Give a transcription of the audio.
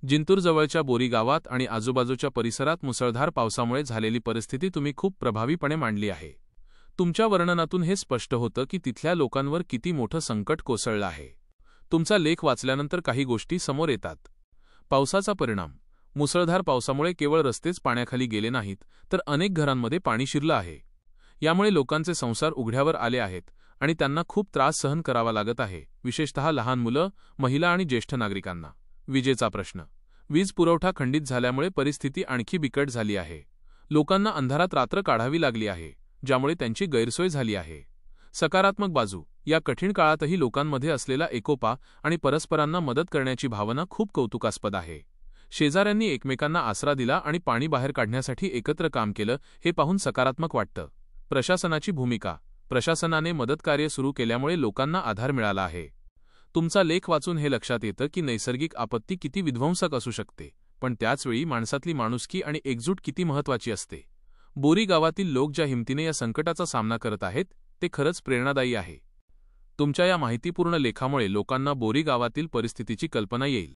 जिंतूर जवळच्या बोरी गावात आणि आजूबाजूच्या परिसरात मुसळधार पावसामुळे झालेली परिस्थिती तुम्ही खूप प्रभावीपणे मांडली आहे। तुमच्या वर्णनातून हे स्पष्ट होतं की तिथल्या लोकांवर किती मोठं संकट कोसळलं आहे। तुमचा लेख वाचल्यानंतर काही गोष्टी समोर येतात। पावसाचा परिणाम। मुसळधार पावसामुळे केवळ रस्तेच पाण्याखाली गेले नाहीत, तर अनेक घरांमध्ये पाणी शिरलं आहे। यामुळे लोकांचे संसार उघड्यावर आले आहेत आणि त्यांना खूप त्रास सहन करावा लागत आहे, विशेषतः लहान मुलं, महिला आणि ज्येष्ठ नागरिकांना। विजेचा प्रश्न। वीज पुरवठा खंडित झाल्यामुळे परिस्थिती आणखी बिकट झाली आहे। लोकांना अंधारात रात्र काढावी लागली आहे, ज्यामुळे त्यांची गैरसोय झाली आहे। सकारात्मक बाजू। या कठीण काळातही लोकांमध्ये असलेला एकोपा आणि परस्परांना मदत करण्याची भावना खूप कौतुकास्पद आहे। शेजाऱ्यांनी एकमेकांना आसरा दिला आणि पाणी बाहेर काढण्यासाठी एकत्र काम केलं, हे पाहून सकारात्मक वाटतं। प्रशासनाची भूमिका। प्रशासनाने मदतकार्य सुरू केल्यामुळे लोकांना आधार मिळाला आहे। तुमचा लेख वाचून हे लक्षात येतं की नैसर्गिक आपत्ती किती विध्वंसक असू शकते, पण त्याच वेळी माणसातली माणुसकी आणि एकजूट किती महत्त्वाची असते। बोरी गावातील लोक ज्या हिमतीने या संकटाचा सामना करत आहेत, ते खरंच प्रेरणादायी आहे। तुमच्या या माहितीपूर्ण लेखामुळे लोकांना बोरी गावातील परिस्थितीची कल्पना येईल।